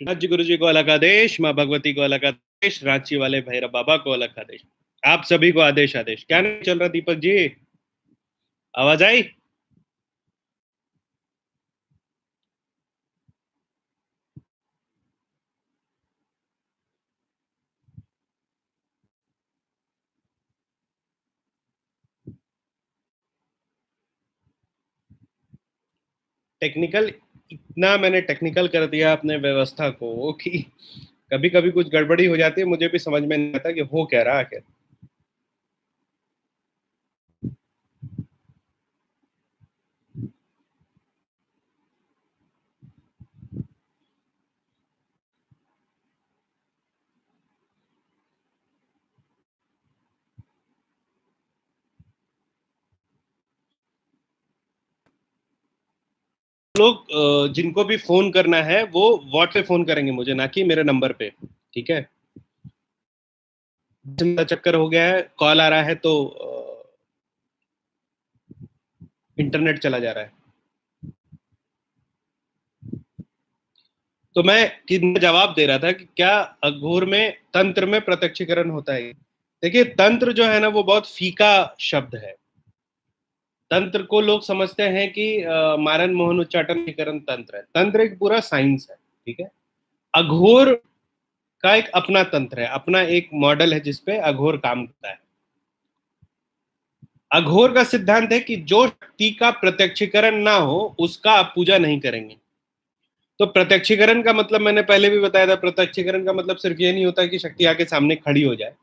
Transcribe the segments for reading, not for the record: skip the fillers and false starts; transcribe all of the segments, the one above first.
राज्य गुरु जी को अलग आदेश, माँ भगवती को अलग आदेश, रांची वाले भैरव बाबा को अलग आदेश। आप सभी को आदेश आदेश। क्या नहीं चल रहा दीपक जी? आवाज आई? टेक्निकल, इतना मैंने टेक्निकल कर दिया अपने व्यवस्था को कि कभी कभी कुछ गड़बड़ी हो जाती है, मुझे भी समझ में नहीं आता कि हो क्या रहा आखिर। लोग जिनको भी फोन करना है वो व्हाट्सएप पे फोन करेंगे मुझे, ना कि मेरे नंबर पे। ठीक है? चक्कर हो गया है, कॉल आ रहा है तो इंटरनेट चला जा रहा है। तो मैं जवाब दे रहा था कि क्या अघोर में तंत्र में प्रत्यक्षीकरण होता है? देखिए, तंत्र जो है ना वो बहुत फीका शब्द है। तंत्र को लोग समझते हैं कि मारन मोहन उच्चाटनीकरण तंत्र है। तंत्र एक पूरा साइंस है। ठीक है? अघोर का एक अपना तंत्र है, अपना एक मॉडल है जिसपे अघोर काम करता है। अघोर का सिद्धांत है कि जो शक्ति का प्रत्यक्षीकरण ना हो उसका आप पूजा नहीं करेंगे। तो प्रत्यक्षीकरण का मतलब मैंने पहले भी बताया था, प्रत्यक्षीकरण का मतलब सिर्फ ये नहीं होता कि शक्ति आके सामने खड़ी हो जाए।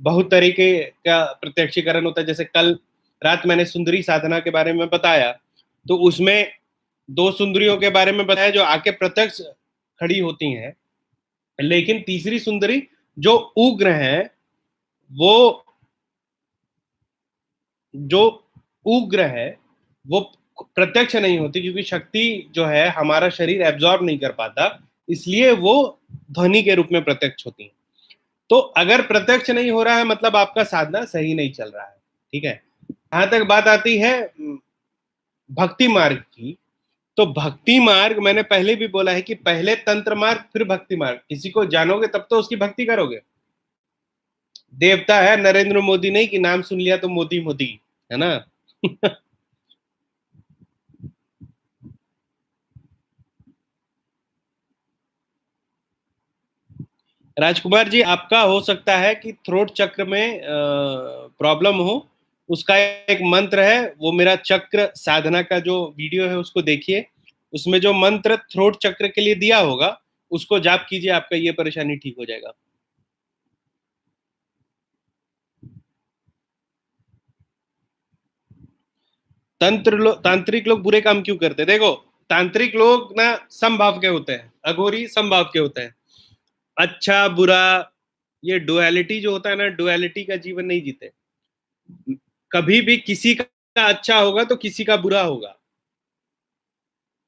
बहुत तरीके का प्रत्यक्षीकरण होता है। जैसे कल रात मैंने सुंदरी साधना के बारे में बताया, तो उसमें दो सुंदरियों के बारे में बताया जो आके प्रत्यक्ष खड़ी होती हैं, लेकिन तीसरी सुंदरी जो उग्र है, वो जो उग्र है वो प्रत्यक्ष नहीं होती, क्योंकि शक्ति जो है हमारा शरीर एब्जॉर्ब नहीं कर पाता, इसलिए वो ध्वनि के रूप में प्रत्यक्ष होती है। तो अगर प्रत्यक्ष नहीं हो रहा है मतलब आपका साधना सही नहीं चल रहा है। ठीक है? जहां तक बात आती है भक्ति मार्ग की, तो भक्ति मार्ग मैंने पहले भी बोला है कि पहले तंत्र मार्ग फिर भक्ति मार्ग। किसी को जानोगे तब तो उसकी भक्ति करोगे। देवता है नरेंद्र मोदी नहीं कि नाम सुन लिया तो मोदी मोदी, है ना? राजकुमार जी, आपका हो सकता है कि थ्रोट चक्र में प्रॉब्लम हो। उसका एक मंत्र है, वो मेरा चक्र साधना का जो वीडियो है उसको देखिए। उसमें जो मंत्र थ्रोट चक्र के लिए दिया होगा उसको जाप कीजिए, आपका ये परेशानी ठीक हो जाएगा। तांत्रिक लोग बुरे काम क्यों करते हैं? देखो, तांत्रिक लोग ना समभाव के होते हैं, अघोरी समभाव के होते हैं। अच्छा बुरा, ये डुअलिटी जो होता है ना, डुअलिटी का जीवन नहीं जीते। कभी भी किसी का अच्छा होगा तो किसी का बुरा होगा।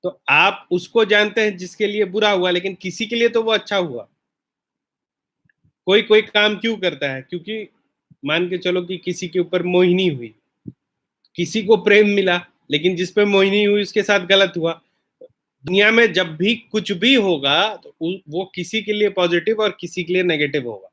तो आप उसको जानते हैं जिसके लिए बुरा हुआ, लेकिन किसी के लिए तो वो अच्छा हुआ। कोई कोई काम क्यों करता है? क्योंकि मान के चलो कि किसी के ऊपर मोहिनी हुई, किसी को प्रेम मिला, लेकिन जिस पे मोहिनी हुई उसके साथ गलत हुआ। दुनिया में जब भी कुछ भी होगा तो वो किसी के लिए पॉजिटिव और किसी के लिए नेगेटिव होगा।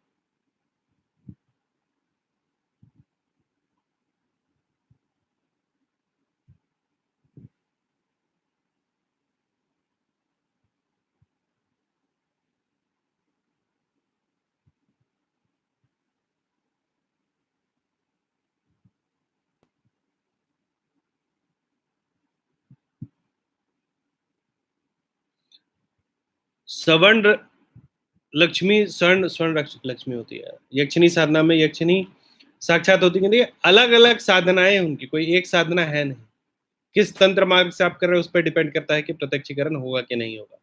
7 लक्ष्मी, स्वर्ण स्वर्ण लक्ष्मी होती है यक्षिणी साधना में। यक्षिणी साक्षात होती है, नहीं अलग अलग साधनाएं हैं उनकी, कोई एक साधना है नहीं। किस तंत्र मार्ग से आप कर रहे हो उस पर डिपेंड करता है कि प्रत्यक्षीकरण होगा कि नहीं होगा।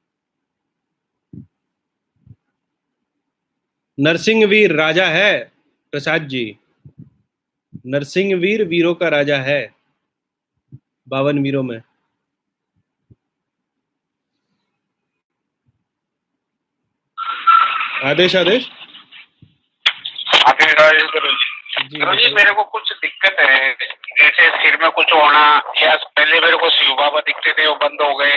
नरसिंहवीर राजा है प्रसाद जी। नरसिंहवीर वीरों का राजा है, 52 वीरों में। आदेश आदेश। आदेश आदेश गुरु जी। गुरु जी, मेरे को कुछ दिक्कत है, जैसे सिर में कुछ होना, या पहले मेरे को शिव बाबा दिखते थे वो बंद हो गए,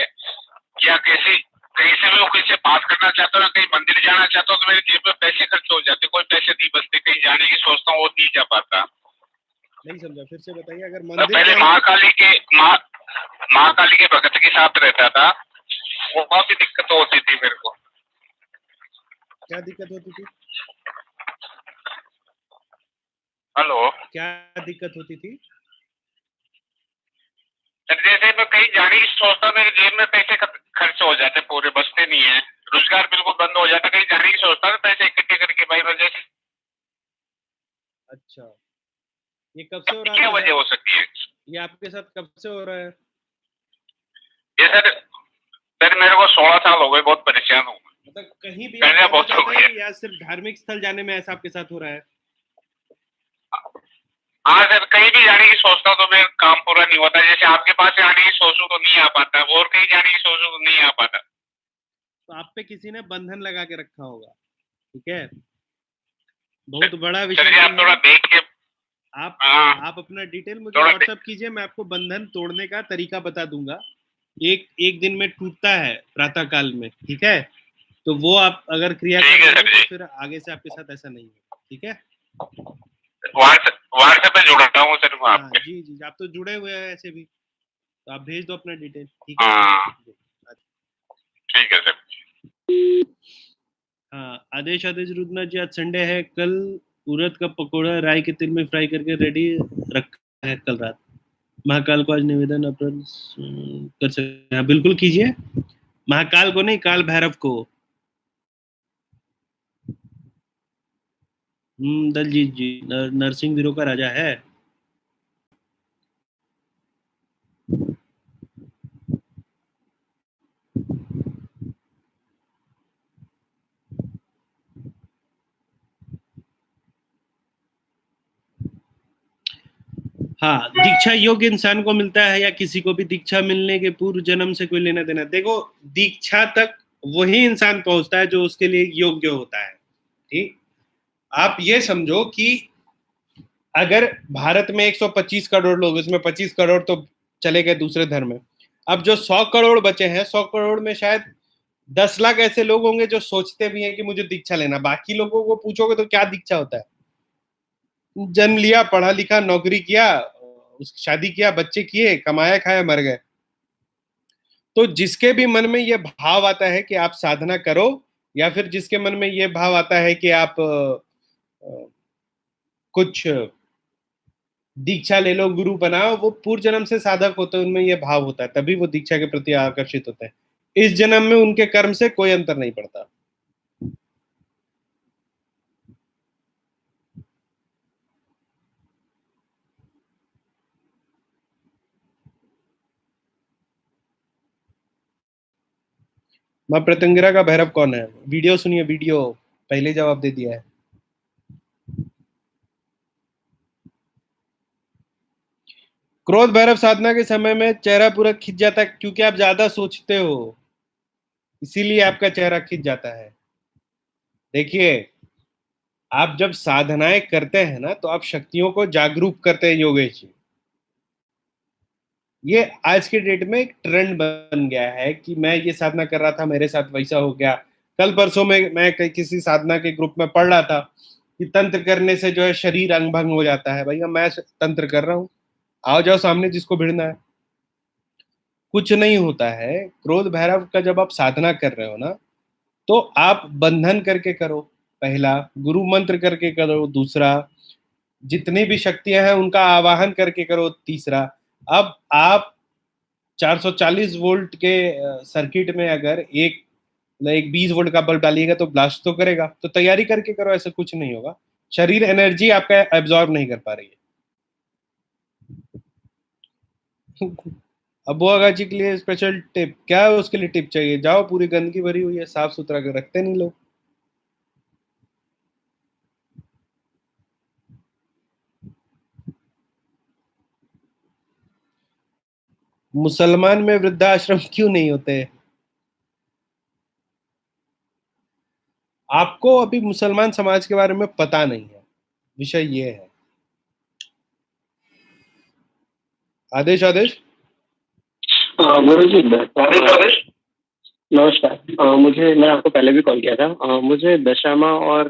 या कैसे कहीं से मैं किसी से बात करना चाहता हूँ, कहीं मंदिर जाना चाहता हूँ तो मेरे जेब में पैसे खर्च हो जाते, कोई पैसे नहीं बचते, कहीं जाने की सोचता हूँ वो नहीं जा पाता। नहीं समझा, फिर से बताइए। अगर तो मंदिर पहले जाना, महाकाली के भगत के साथ रहता था, वो काफी दिक्कत होती थी मेरे को। क्या दिक्कत होती थी? हेलो, क्या दिक्कत होती थी? जैसे मैं कहीं जाने की सोचता, मेरे जेब में पैसे खर्च हो जाते, पूरे बचते नहीं है, रोजगार बिल्कुल बंद हो जाता, कहीं जाने की सोचता है पैसे इकट्ठे करके भाई वजह से। अच्छा, ये कब से हो रहा है क्या आपके वजह साथ? हो सकती है ये आपके साथ कब से हो रहा है? ये सर मेरे को 16 साल हो गए, बहुत परेशान हूँ। मतलब कहीं भी आप पहले जाना बहुत हो चाहते गया। हैं या सिर्फ धार्मिक स्थल जाने में ऐसा आपके साथ हो रहा है? हाँ सर, कहीं भी जाने की सोचता हूँ तो मेरा काम पूरा नहीं होता, जैसे आपके पास आने की सोचूं तो नहीं आ पाता, और कहीं जाने की सोचूं तो नहीं आ पाता। तो आप पे किसी ने बंधन लगा के रखा होगा, ठीक है? बहुत बड़ा विषय सर जी, नहीं आप है। थोड़ा देख के। आप हाँ, आप अपना डिटेल मुझे थोड़ा व्हाट्सएप कीजिए, मैं आपको बंधन तोड़ने का तरीका बता दूंगा। एक एक दिन में टूटता है, प्रातः काल में, ठीक है? तो वो आप अगर क्रिया कर ठीक है लेंगे सर तो जी। फिर आगे से आपके साथ ऐसा नहीं होगा, ठीक है? व्हाट्सएप पे जुड़ता हूँ सर मैं हाँ आपके। जी जी, आप तो जुड़े हुए हैं ऐसे भी, तो आप भेज दो अपना डिटेल, ठीक है? हाँ अच्छा। ठीक है सर। हाँ, आदेश आदेश रुद्रनाथ जी, आज संडे है, कल उड़द का पकोड़ा राई के तेल में फ्राई करके रेडी रखा है कल रात। महाकाल को आज निवेदन अपन कर सकते हैं, बिल्कुल कीजिए। महाकाल को नहीं, काल भैरव को। दलजीत जी नरसिंह वीरों का राजा है। हाँ, दीक्षा योग्य इंसान को मिलता है या किसी को भी दीक्षा मिलने के पूर्व जन्म से कोई लेना देना? देखो, दीक्षा तक वही इंसान पहुंचता है जो उसके लिए योग्य होता है, ठीक? आप ये समझो कि अगर भारत में 125 करोड़ लोग, इसमें 25 करोड़ तो चले गए दूसरे धर्म में, अब जो 100 करोड़ बचे हैं, 100 करोड़ में शायद 10 लाख ऐसे लोग होंगे जो सोचते भी हैं कि मुझे दीक्षा लेना। बाकी लोगों को पूछोगे तो क्या दीक्षा होता है? जन्म लिया, पढ़ा लिखा, नौकरी किया, शादी किया, बच्चे किए, कमाया खाया, मर गए। तो जिसके भी मन में ये भाव आता है कि आप साधना करो, या फिर जिसके मन में ये भाव आता है कि आप कुछ दीक्षा ले लो, गुरु बनाओ, वो पूर्व जन्म से साधक होते हैं, उनमें ये भाव होता है, तभी वो दीक्षा के प्रति आकर्षित होते हैं। इस जन्म में उनके कर्म से कोई अंतर नहीं पड़ता। माँ प्रत्यंगिरा का भैरव कौन है? वीडियो सुनिए, वीडियो पहले जवाब दे दिया है। क्रोध भैरव साधना के समय में चेहरा पूरा खिंच जाता है क्योंकि आप ज्यादा सोचते हो, इसीलिए आपका चेहरा खिंच जाता है। देखिए, आप जब साधनाएं करते हैं ना, तो आप शक्तियों को जागरूक करते हैं, योगेश जी। ये आज के डेट में एक ट्रेंड बन गया है कि मैं ये साधना कर रहा था, मेरे साथ वैसा हो गया। कल परसों में मैं किसी साधना के ग्रुप में पढ़ रहा था कि तंत्र करने से जो है शरीर अंग भंग हो जाता है। भैया, मैं तंत्र कर रहा हूँ, आओ जाओ सामने जिसको भिड़ना है। कुछ नहीं होता है। क्रोध भैरव का जब आप साधना कर रहे हो ना, तो आप बंधन करके करो, पहला गुरु मंत्र करके करो, दूसरा जितनी भी शक्तियां हैं उनका आवाहन करके करो, तीसरा। अब आप 440 वोल्ट के सर्किट में अगर एक 20 वोल्ट का बल्ब डालिएगा तो ब्लास्ट तो करेगा। तो तैयारी करके करो, ऐसा कुछ नहीं होगा। शरीर एनर्जी आपका एब्जॉर्ब नहीं कर पा रही है। अब वो आगाची के लिए स्पेशल टिप क्या है? उसके लिए टिप चाहिए? जाओ, पूरी गंदगी भरी हुई है, साफ सुथरा कर रखते नहीं लोग। मुसलमान में वृद्धाश्रम क्यों नहीं होते? आपको अभी मुसलमान समाज के बारे में पता नहीं है, विषय ये है। आदेश आदेश। हाँ, बोलो जी। आदेश आदेश। नमस्कार। मैंने आपको पहले भी कॉल किया था। मुझे दशामा और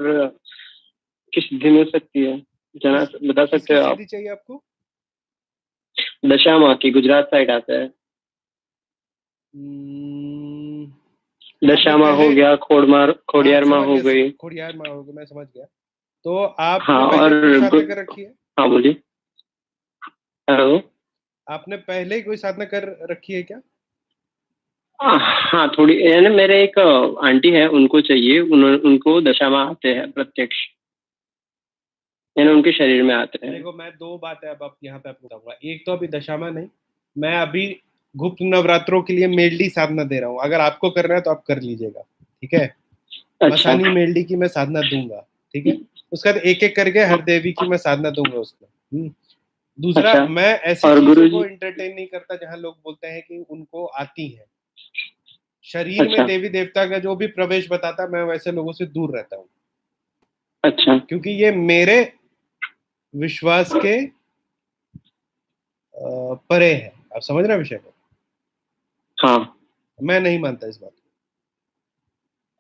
की सिद्धि मिल सकती है, बता सकते किसकी हो आप? सिद्धि चाहिए आपको? दशामा की, गुजरात साइड आता है। हम्म, आपने दशामा हो पहले, गया, हाँ खोडियार माँ समझ हो गया, गई। खोड़ियार माँ होगी, मैं समझ गया। तो आपने हाँ, पहले कोई साधना कर रखी है? हाँ बोलिए। हेलो। आपने पहले ही कोई साधना कर रखी है क्या? हाँ, थोड़ी यानी मेरे एक आंटी है, उनको चाहिए, उनको दशामा आते हैं प्रत्यक्ष, यानी उनके शरीर में आते हैं। देखो, मैं दो बातें अब यहाँ पे आपको बताऊंगा। एक तो अभी दशामा नहीं, मैं अभी गुप्त नवरात्रों के लिए मेलडी साधना दे रहा हूँ। अगर आपको करना है तो आप कर लीजिएगा, ठीक है? अच्छा। मसानी मेलडी की मैं साधना दूंगा, ठीक है? उसके बाद एक एक करके हर देवी की मैं साधना दूंगा उसमें। दूसरा, अच्छा। मैं ऐसी और चीजों को गुरुजी। एंटरटेन नहीं करता जहां लोग बोलते हैं कि उनको आती है। शरीर में अच्छा। देवी देवता का जो भी प्रवेश बताता, मैं वैसे लोगों से दूर रहता हूँ, अच्छा। क्योंकि ये मेरे विश्वास के परे है। आप समझ रहे हैं विषय को? हाँ। मैं नहीं मानता इस बात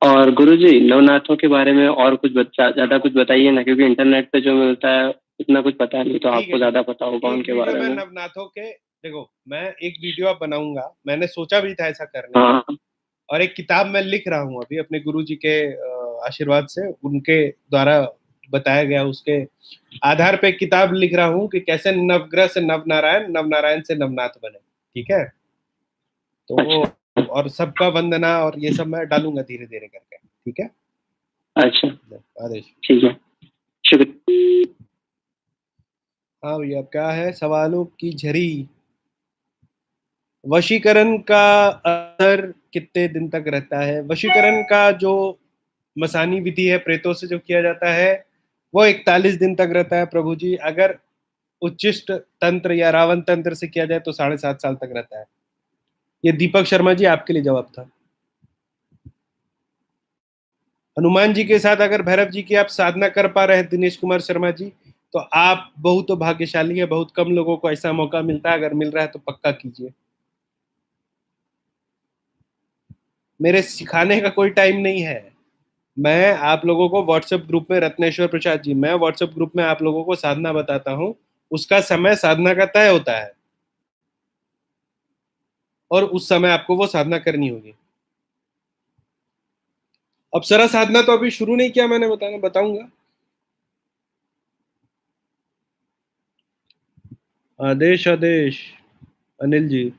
और गुरुजी, नवनाथों के बारे में और कुछ ज्यादा कुछ बताइए ना, क्योंकि इंटरनेट पे जो मिलता है उतना कुछ पता नहीं, तो को। ठीक है, आपको ठीक ज्यादा पता होगा है, एक उनके वीडियो बारे में में। नवनाथों के, देखो मैं एक वीडियो अब बनाऊंगा, मैंने सोचा भी था ऐसा करने का। हाँ। और एक किताब मैं लिख रहा हूँ अभी अपने गुरु जी के आशीर्वाद से, उनके द्वारा बताया गया, उसके आधार पे एक किताब लिख रहा हूँ कि कैसे नवग्रह से नवनारायण, नवनारायण से नवनाथ बने। ठीक है? तो वो, अच्छा। और सबका वंदना और ये सब मैं डालूंगा धीरे धीरे करके। ठीक है? अच्छा। आदेश। ठीक है। शुक्रिया। हाँ भैया, क्या है सवालों की झरी? वशीकरण का असर कितने दिन तक रहता है? वशीकरण का जो मसानी विधि है, प्रेतों से जो किया जाता है, वो 41 दिन तक रहता है प्रभु जी। अगर उच्चिष्ट तंत्र या रावण तंत्र से किया जाए तो 7.5 साल तक रहता है। ये दीपक शर्मा जी आपके लिए जवाब था। हनुमान जी के साथ अगर भैरव जी की आप साधना कर पा रहे हैं दिनेश कुमार शर्मा जी, तो आप बहुत भाग्यशाली है। बहुत कम लोगों को ऐसा मौका मिलता है, अगर मिल रहा है तो पक्का कीजिए। मेरे सिखाने का कोई टाइम नहीं है। मैं आप लोगों को व्हाट्सएप ग्रुप में, रत्नेश्वर प्रसाद जी, मैं व्हाट्सएप ग्रुप में आप लोगों को साधना बताता हूँ। उसका समय साधना का तय होता है, और उस समय आपको वो साधना करनी होगी। अप्सरा साधना तो अभी शुरू नहीं किया मैंने, बताऊंगा। आदेश, आदेश, अनिल जी।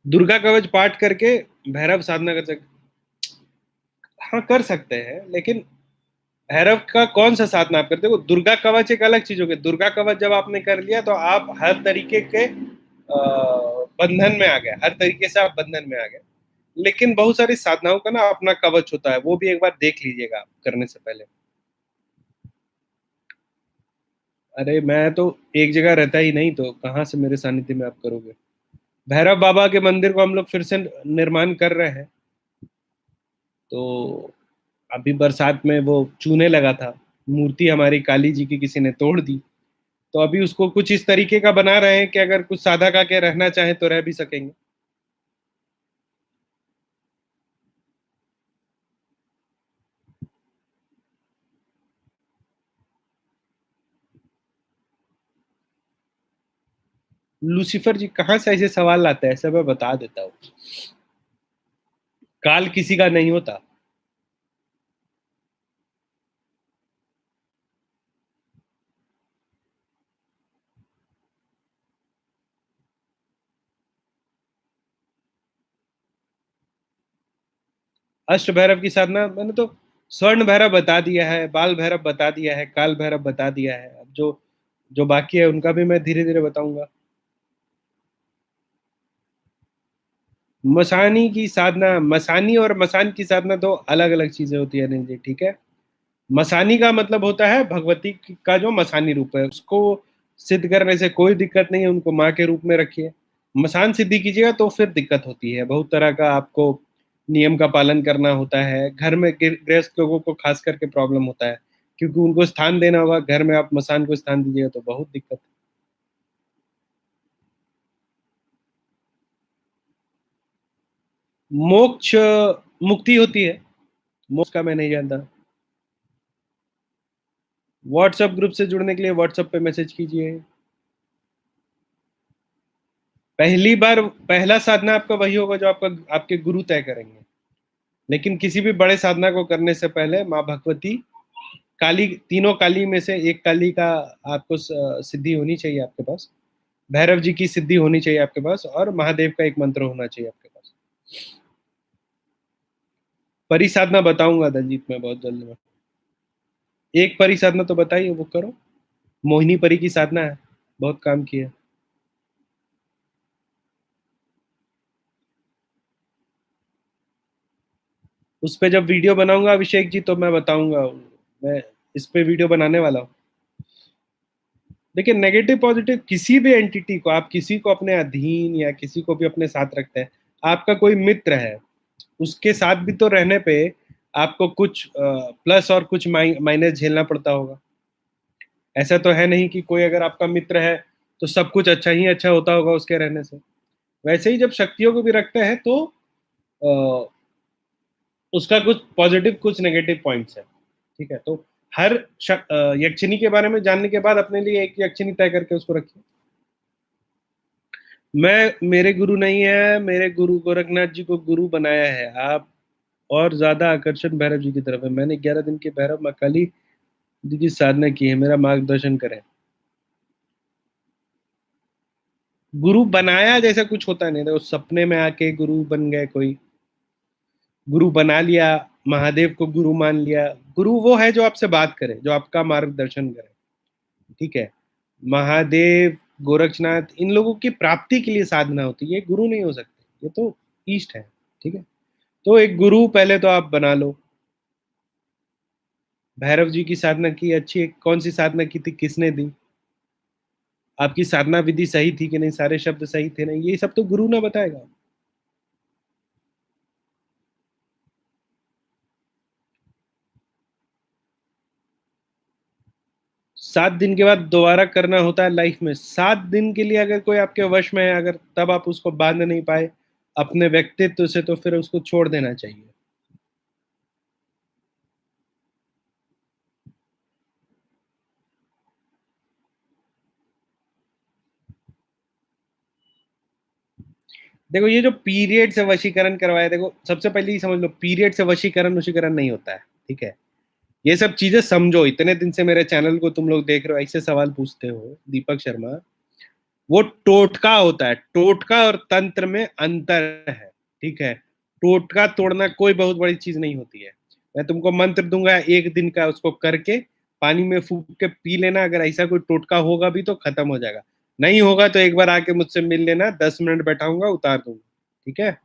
दुर्गा कवच पाठ करके भैरव साधना कर सकते? हाँ कर सकते हैं, लेकिन भैरव का कौन सा साधना आप करते हो? दुर्गा कवच एक अलग चीज हो गई। दुर्गा कवच जब आपने कर लिया तो आप हर तरीके के बंधन में आ गए, हर तरीके से आप बंधन में आ गए। लेकिन बहुत सारी साधनाओं का ना अपना कवच होता है, वो भी एक बार देख लीजिएगा आप करने से पहले। अरे मैं तो एक जगह रहता ही नहीं, तो कहाँ से मेरे सानिध्य में आप करोगे? भैरव बाबा के मंदिर को हम लोग फिर से निर्माण कर रहे हैं। तो अभी बरसात में वो चूने लगा था, मूर्ति हमारी काली जी की किसी ने तोड़ दी। तो अभी उसको कुछ इस तरीके का बना रहे हैं कि अगर कुछ साधक आके रहना चाहे तो रह भी सकेंगे। लूसीफर जी कहाँ से ऐसे सवाल लाते हैं? ऐसा मैं बता देता हूँ, काल किसी का नहीं होता। अष्ट भैरव की साधना मैंने तो स्वर्ण भैरव बता दिया है, बाल भैरव बता दिया है, काल भैरव बता दिया है। अब जो जो बाकी है उनका भी मैं धीरे धीरे बताऊंगा। मसानी की साधना, मसानी और मसान की साधना दो अलग अलग चीजें होती है अनिल जी, ठीक है? मसानी का मतलब होता है भगवती का जो मसानी रूप है, उसको सिद्ध करने से कोई दिक्कत नहीं है, उनको माँ के रूप में रखिए। मसान सिद्धि कीजिएगा तो फिर दिक्कत होती है, बहुत तरह का आपको नियम का पालन करना होता है। घर में गृहस्थ लोगों को खास करके प्रॉब्लम होता है। क्योंकि उनको स्थान देना होगा। घर में आप मसान को स्थान दीजिएगा तो बहुत दिक्कत है। मोक्ष मुक्ति होती है, मोक्ष का मैं नहीं जानता। व्हाट्सएप ग्रुप से जुड़ने के लिए व्हाट्सएप पे मैसेज कीजिए। पहली बार पहला साधना आपका वही होगा जो आपका आपके गुरु तय करेंगे। लेकिन किसी भी बड़े साधना को करने से पहले माँ भगवती काली, तीनों काली में से एक काली का आपको सिद्धि होनी चाहिए आपके पास, भैरव जी की सिद्धि होनी चाहिए आपके पास, और महादेव का एक मंत्र होना चाहिए आपके पास। परी साधना बताऊंगा दलजीत में बहुत जल्द में। एक परी साधना तो बताइए, वो करो। मोहिनी परी की साधना है, बहुत काम की है। उस पे जब वीडियो बनाऊंगा अभिषेक जी तो मैं बताऊंगा। मैं इस पे वीडियो बनाने वाला हूँ। देखिए, नेगेटिव पॉजिटिव किसी भी एंटिटी को, आप किसी को अपने अधीन या किसी को भी अपने साथ रखते हैं, आपका कोई मित्र है, उसके साथ भी तो रहने पे आपको कुछ प्लस और कुछ माइनस झेलना पड़ता होगा। ऐसा तो है नहीं कि कोई अगर आपका मित्र है तो सब कुछ अच्छा ही अच्छा होता होगा उसके रहने से। वैसे ही जब शक्तियों को भी रखते हैं तो अ, उसका कुछ पॉजिटिव कुछ नेगेटिव पॉइंट्स है। ठीक है, तो हर यक्षिनी के बारे में जानने के बाद अपने लिए एक यक्षिनी तय करके उसको रखिए। मेरे गुरु नहीं है, मेरे गुरु गोरखनाथ जी को गुरु बनाया है। आप और ज्यादा आकर्षण भैरव जी की तरफ है। मैंने 11 दिन के भैरव माँ काली जी की साधना की है, मेरा मार्गदर्शन करें। गुरु बनाया जैसा कुछ होता नहीं, तो सपने में आके गुरु बन गए, कोई गुरु बना लिया, महादेव को गुरु मान लिया। गुरु वो है जो आपसे बात करे, जो आपका मार्गदर्शन करे। ठीक है, महादेव, गोरक्षनाथ, इन लोगों की प्राप्ति के लिए साधना होती है, ये गुरु नहीं हो सकते, ये तो ईष्ट है। ठीक है, तो एक गुरु पहले तो आप बना लो। भैरव जी की साधना की अच्छी, कौन सी साधना की थी, किसने दी, आपकी साधना विधि सही थी कि नहीं, सारे शब्द सही थे नहीं, ये सब तो गुरु ना बताएगा। 7 दिन के बाद दोबारा करना होता है लाइफ में। 7 दिन के लिए अगर कोई आपके वश में है, अगर तब आप उसको बांध नहीं पाए अपने व्यक्तित्व से, तो फिर उसको छोड़ देना चाहिए। देखो, ये जो पीरियड से वशीकरण करवाया, देखो सबसे पहले ही समझ लो, पीरियड से वशीकरण वशीकरण नहीं होता है। ठीक है, ये सब चीजें समझो। इतने दिन से मेरे चैनल को तुम लोग देख रहे हो, ऐसे सवाल पूछते हो दीपक शर्मा, वो टोटका होता है। टोटका और तंत्र में अंतर है। ठीक है, टोटका तोड़ना कोई बहुत बड़ी चीज नहीं होती है। मैं तुमको मंत्र दूंगा 1 दिन का, उसको करके पानी में फूक के पी लेना। अगर ऐसा कोई टोटका होगा भी तो खत्म हो जाएगा, नहीं होगा तो एक बार आके मुझसे मिल लेना, 10 मिनट बैठाऊंगा, उतार दूंगा। ठीक है,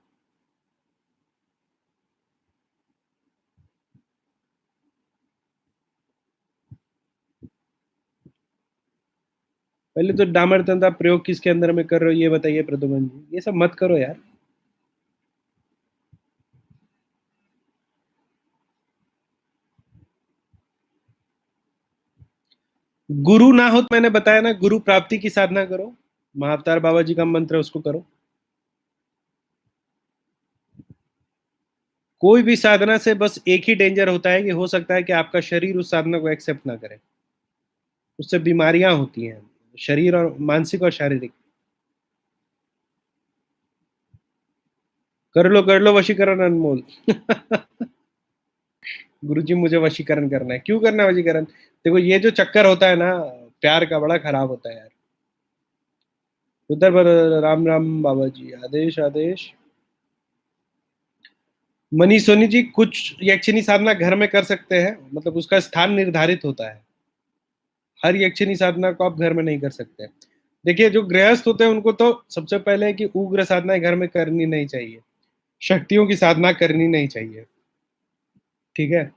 पहले तो डामर तंत्र प्रयोग किसके अंदर में कर रहे हो ये बताइए प्रद्युमन जी, ये सब मत करो यार। गुरु ना हो तो मैंने बताया ना, गुरु प्राप्ति की साधना करो, महाअवतार बाबा जी का मंत्र है उसको करो। कोई भी साधना से बस एक ही डेंजर होता है कि हो सकता है कि आपका शरीर उस साधना को एक्सेप्ट ना करे, उससे बीमारियां होती हैं, शरीर और मानसिक और शारीरिक। कर लो वशीकरण अनमोल। गुरुजी मुझे वशीकरण करना है। क्यों करना है वशीकरण? देखो, ये जो चक्कर होता है ना प्यार का, बड़ा खराब होता है यार। उधर राम राम बाबा जी, आदेश आदेश। मनी सोनी जी, कुछ यक्षिणी साधना घर में कर सकते हैं, मतलब उसका स्थान निर्धारित होता है। हर यक्षिणी साधना को आप घर में नहीं कर सकते। देखिए, जो गृहस्थ होते हैं उनको तो सबसे पहले है कि उग्र साधना घर में करनी नहीं चाहिए, शक्तियों की साधना करनी नहीं चाहिए। ठीक है,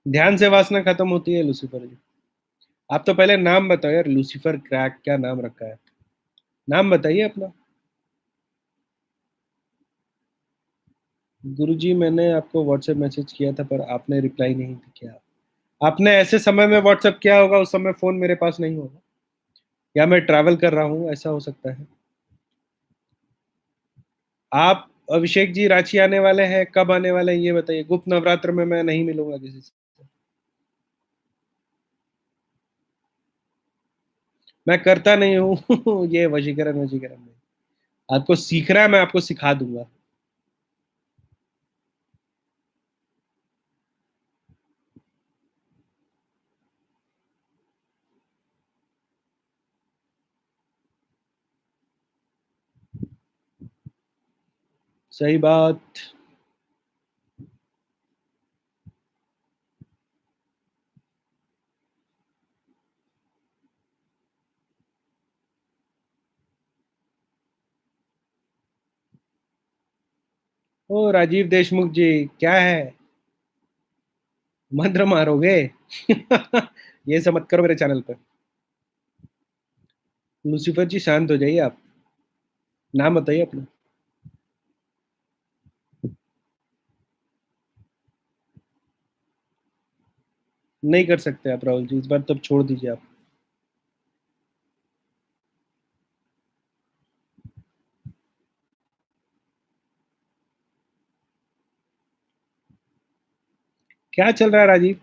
ध्यान से वासना खत्म होती है लूसीफर जी। आप तो पहले नाम बताओ यार, लूसीफर क्रैक क्या नाम रखा है, नाम बताइए अपना। गुरुजी मैंने आपको व्हाट्सएप मैसेज किया था पर आपने रिप्लाई नहीं किया। आपने ऐसे समय में व्हाट्सएप किया होगा, उस समय फोन मेरे पास नहीं होगा, या मैं ट्रैवल कर रहा हूँ, ऐसा हो सकता है। आप अभिषेक जी रांची आने वाले हैं, कब आने वाले हैं ये बताइए। गुप्त नवरात्र में मैं नहीं मिलूंगा किसी से। मैं करता नहीं हूँ ये वशीकरण वशीकरण नहीं। आपको सीखना है, मैं आपको सिखा दूंगा। सही बात। ओ राजीव देशमुख जी, क्या है, मंत्र मारोगे ये सब मत करो मेरे चैनल पर। लूसीफर जी शांत हो जाइए आप। नाम बताइए अपना। नहीं कर सकते आप राहुल जी, इस बार तब छोड़ दीजिए आप। क्या चल रहा है राजीव?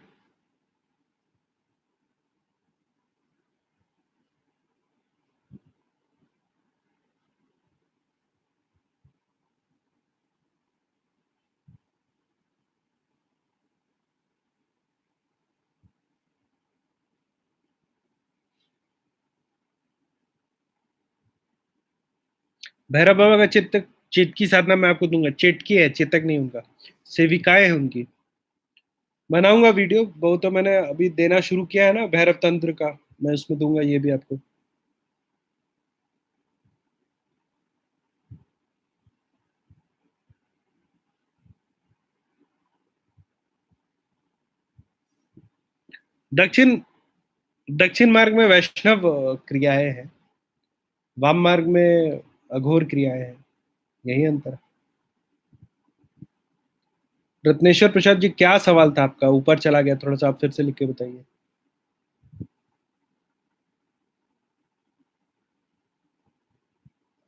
भैरव बाबा का चित्तक, चित्त की साधना मैं आपको दूंगा। चेटकी है, चितक नहीं उनका, सेविकाएं हैं उनकी। बनाऊंगा वीडियो, वो तो मैंने अभी देना शुरू किया है ना भैरव तंत्र का, मैं उसमें दूंगा ये भी आपको। दक्षिण दक्षिण मार्ग में वैष्णव क्रियाएं हैं, वाम मार्ग में अघोर क्रियाएं हैं, यही अंतर है। रत्नेश्वर प्रसाद जी, क्या सवाल था आपका? ऊपर चला गया थोड़ा सा, आप फिर से लिख के बताइए।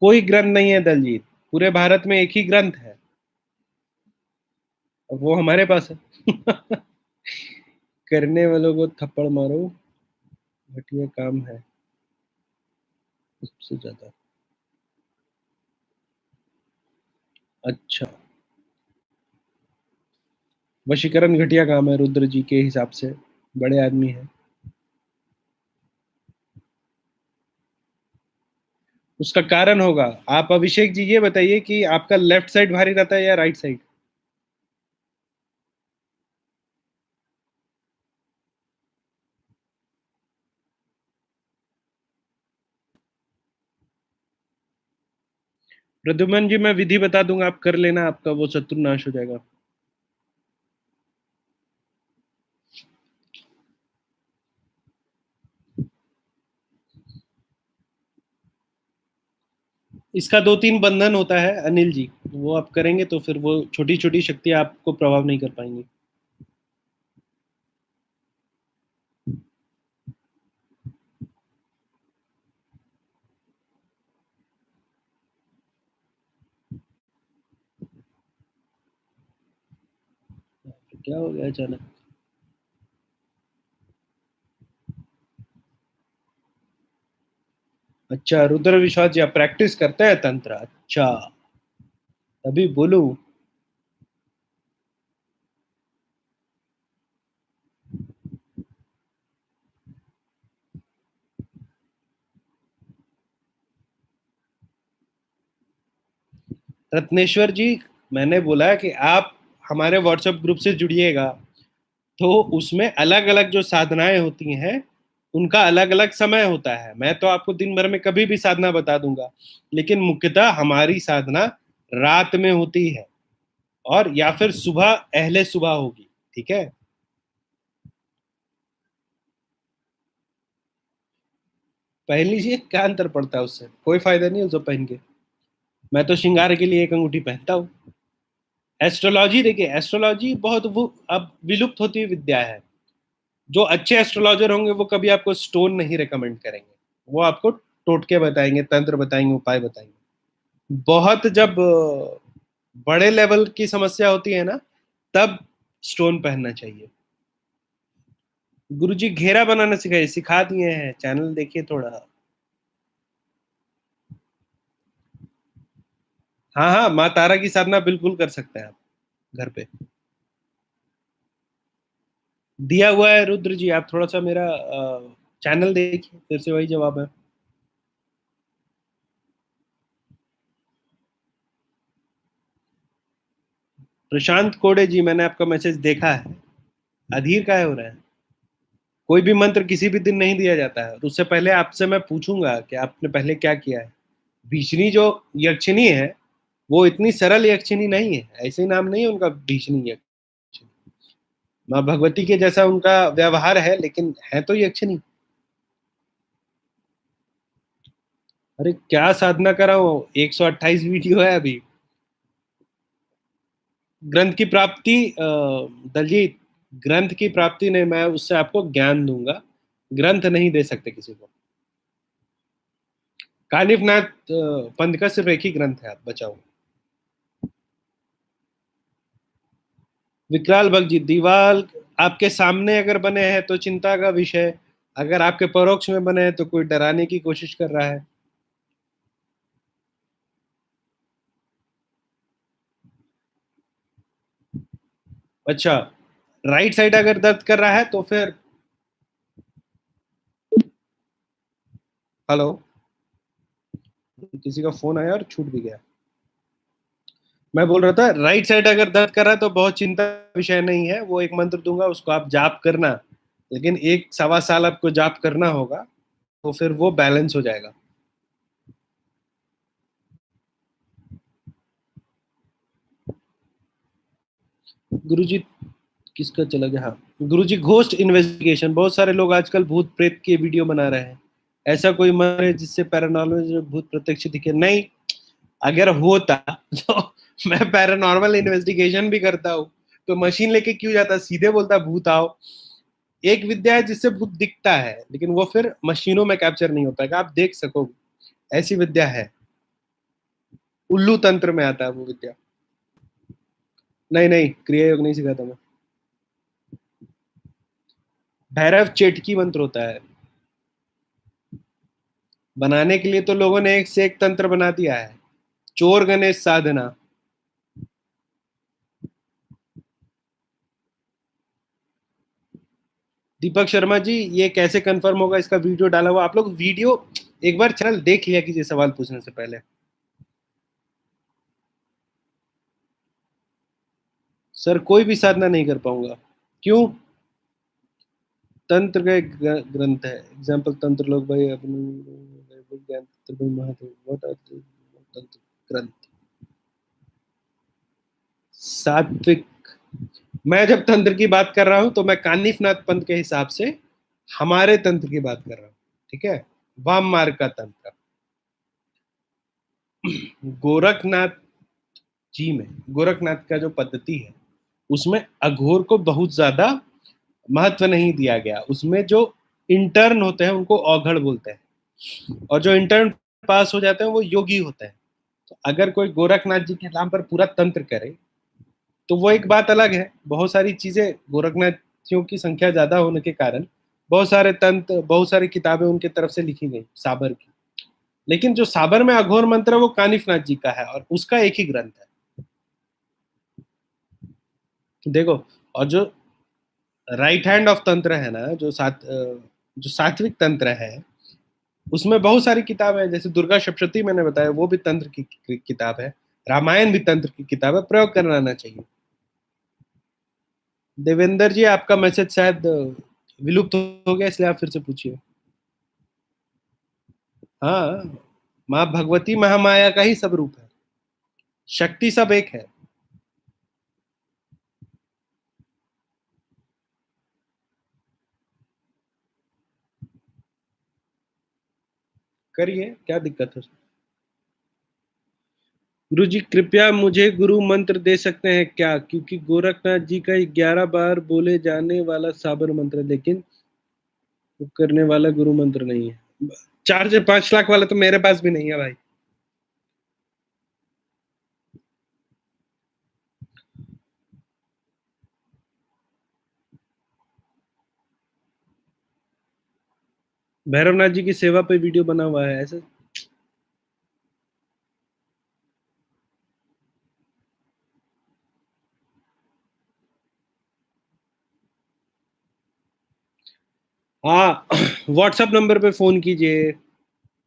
कोई ग्रंथ नहीं है दलजीत, पूरे भारत में एक ही ग्रंथ है, और वो हमारे पास है करने वालों को थप्पड़ मारो, घटिया काम है सबसे ज्यादा। अच्छा, वशीकरण घटिया काम है रुद्र जी के हिसाब से, बड़े आदमी हैं। उसका कारण होगा। आप अभिषेक जी ये बताइए कि आपका लेफ्ट साइड भारी रहता है या राइट साइड? प्रद्युमन जी, मैं विधि बता दूंगा, आप कर लेना, आपका वो शत्रु नाश हो जाएगा। इसका दो तीन बंधन होता है अनिल जी, वो आप करेंगे तो फिर वो छोटी छोटी शक्तियां आपको प्रभाव नहीं कर पाएंगी। क्या हो गया अचानक? अच्छा रुद्र विश्वास जी, आप प्रैक्टिस करते हैं तंत्र, अच्छा, तभी बोलू। रत्नेश्वर जी, मैंने बोला कि आप हमारे व्हाट्सएप ग्रुप से जुड़िएगा, तो उसमें अलग अलग जो साधनाएं होती हैं उनका अलग अलग समय होता है। मैं तो आपको दिन भर में कभी भी साधना बता दूंगा, लेकिन मुख्यतः हमारी साधना रात में होती है, और या फिर सुबह, अहले सुबह होगी। ठीक है। पहन लीजिए, क्या अंतर पड़ता है, उससे कोई फायदा नहीं है उसे पहन के। मैं तो श्रृंगार के लिए एक अंगूठी पहनता हूँ। एस्ट्रोलॉजी देखिए, एस्ट्रोलॉजी बहुत वो अब विलुप्त होती हुई विद्या है। जो अच्छे एस्ट्रोलॉजर होंगे वो कभी आपको स्टोन नहीं रेकमेंड करेंगे, वो आपको टोटके बताएंगे, तंत्र बताएंगे, उपाय बताएंगे। बहुत जब बड़े लेवल की समस्या होती है ना, तब स्टोन पहनना चाहिए। गुरुजी घेरा बनाना सिखा दिए हैं, चैनल देखिए थोड़ा। हाँ हाँ, माँ तारा की साधना बिल्कुल कर सकते हैं आप घर पे। दिया हुआ है रुद्र जी, आप थोड़ा सा मेरा चैनल देखिए, फिर से वही जवाब है। प्रशांत कोड़े जी, मैंने आपका मैसेज देखा है। अधीर काहे हो रहा है? कोई भी मंत्र किसी भी दिन नहीं दिया जाता है, और उससे पहले आपसे मैं पूछूंगा कि आपने पहले क्या किया है। भीषणी जो यक्षिणी है, वो इतनी सरल यक्षिणी नहीं है, ऐसे ही नाम नहीं है उनका भीषणी यक्षिणी। माँ भगवती के जैसा उनका व्यवहार है, लेकिन है तो यक्षिणी। अरे क्या साधना करा हूँ, 128 वीडियो है अभी। ग्रंथ की प्राप्ति दलजीत, ग्रंथ की प्राप्ति नहीं, मैं उससे आपको ज्ञान दूंगा, ग्रंथ नहीं दे सकते किसी को। कानिफनाथ पंथ का सिर्फ एक ही ग्रंथ है, आप बचाओ। विकराल भक्त जी, दीवाल आपके सामने अगर बने हैं तो चिंता का विषय, अगर आपके परोक्ष में बने हैं तो कोई डराने की कोशिश कर रहा है। अच्छा, राइट साइड अगर दर्द कर रहा है तो फिर, हेलो, किसी का फोन आया और छूट भी गया। मैं बोल रहा था, राइट साइड अगर दर्द कर रहा है तो बहुत चिंता का विषय नहीं है, वो एक मंत्र दूंगा, उसको आप जाप करना, लेकिन 1 सवा साल आपको जाप करना होगा, तो फिर वो बैलेंस हो जाएगा। गुरुजी, किसका चला गया, हाँ। गुरुजी, घोस्ट इन्वेस्टिगेशन, बहुत सारे लोग आजकल भूत प्रेत के वीडियो बना रहे हैं। ऐसा कोई मंत्र है जिससे पैरानॉर्मल भूत प्रत्यक्ष दिखे? नहीं। अगर होता तो मैं पैरानॉर्मल इन्वेस्टिगेशन भी करता हूँ, तो मशीन लेके क्यों जाता, सीधे बोलता भूत आओ। एक विद्या है जिससे भूत दिखता है, लेकिन वो फिर मशीनों में कैप्चर नहीं होता है, आप देख सकोगे, ऐसी विद्या है। उल्लू तंत्र में आता है वो विद्या। नहीं नहीं, क्रिया योग नहीं सिखाता मैं। भैरव चेटकी मंत्र होता है। बनाने के लिए तो लोगों ने एक से एक तंत्र बना दिया है। चोर गणेश साधना। दीपक शर्मा जी, ये कैसे कंफर्म होगा, इसका वीडियो डाला हुआ, आप लोग वीडियो एक बार चैनल देख लिया कीजिए सवाल पूछने से पहले। सर कोई भी साधना नहीं कर पाऊंगा। क्यों? तंत्र का एक ग्रंथ है, एग्जाम्पल तंत्र लोग भाई अपनी ज्ञान तंत्र भाई महादेव, व्हाट आर तंत्र ग्रंथ। सात्विक, मैं जब तंत्र की बात कर रहा हूं तो मैं कानिफनाथ पंथ के हिसाब से हमारे तंत्र की बात कर रहा हूँ, ठीक है, वाम मार्ग का तंत्र। गोरखनाथ जी में, गोरखनाथ का जो पद्धति है, उसमें अघोर को बहुत ज्यादा महत्व नहीं दिया गया। उसमें जो इंटर्न होते हैं उनको औघड़ बोलते हैं, और जो इंटर्न पास हो जाते हैं वो योगी होते हैं। तो अगर कोई गोरखनाथ जी के नाम पर पूरा तंत्र करे तो वो एक बात अलग है। बहुत सारी चीजें, गोरखनाथियों की संख्या ज्यादा होने के कारण बहुत सारे तंत्र, बहुत सारी किताबें उनके तरफ से लिखी गई साबर की, लेकिन जो साबर में अघोर मंत्र है वो कानिफनाथ जी का है, और उसका एक ही ग्रंथ है। देखो, और जो राइट हैंड ऑफ तंत्र है ना, जो सात्विक तंत्र है, उसमें बहुत सारी किताबें हैं, जैसे दुर्गा सप्तशती मैंने बताया, वो भी तंत्र की किताब है। रामायण भी तंत्र की किताब है, प्रयोग करना आना चाहिए। देवेंद्र जी, आपका मैसेज शायद विलुप्त हो गया, इसलिए आप फिर से पूछिए। हाँ, माँ भगवती महामाया का ही सब रूप है, शक्ति सब एक है। करिए, क्या दिक्कत है उसमें? गुरु जी कृपया मुझे गुरु मंत्र दे सकते हैं क्या, क्योंकि गोरखनाथ जी का 11 बार बोले जाने वाला साबर मंत्र है, लेकिन वो करने वाला गुरु मंत्र नहीं है। 4 से 5 लाख वाला तो मेरे पास भी नहीं है भाई। भैरवनाथ जी की सेवा पे वीडियो बना हुआ है ऐसे। हाँ व्हाट्सएप नंबर पे फोन कीजिए,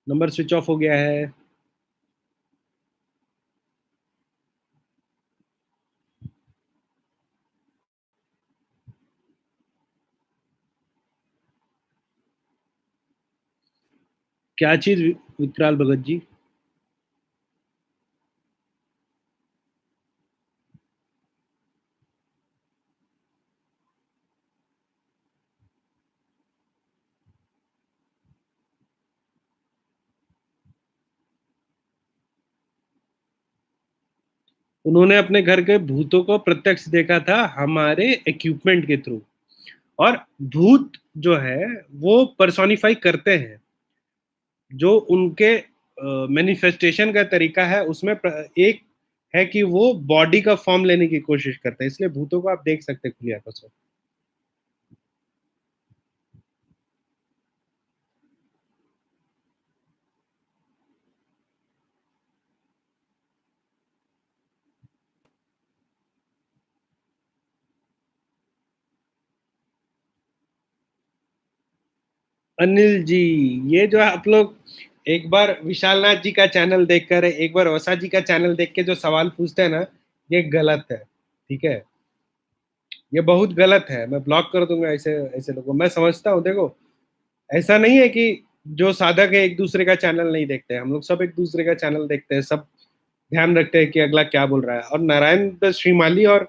नंबर स्विच ऑफ हो गया है। क्या चीज विकराल भगत जी? उन्होंने अपने घर के भूतों को प्रत्यक्ष देखा था हमारे इक्विपमेंट के थ्रू। और भूत जो है वो पर्सोनिफाई करते हैं, जो उनके मैनिफेस्टेशन का तरीका है उसमें एक है कि वो बॉडी का फॉर्म लेने की कोशिश करते हैं, इसलिए भूतों को आप देख सकते हैं खुली आंखों से। अनिल जी, ये जो आप लोग एक बार विशाल नाथ जी का चैनल देखकर एक बार वसा जी का चैनल देख के जो सवाल पूछते हैं ना, ये गलत है। ठीक है, ये बहुत गलत है, मैं ब्लॉक कर दूंगा ऐसे ऐसे लोगों को। मैं समझता हूँ, देखो ऐसा नहीं है कि जो साधक है एक दूसरे का चैनल नहीं देखते हैं, हम लोग सब एक दूसरे का चैनल देखते हैं, सब ध्यान रखते हैं कि अगला क्या बोल रहा है। और नारायण दत्त श्रीमाली और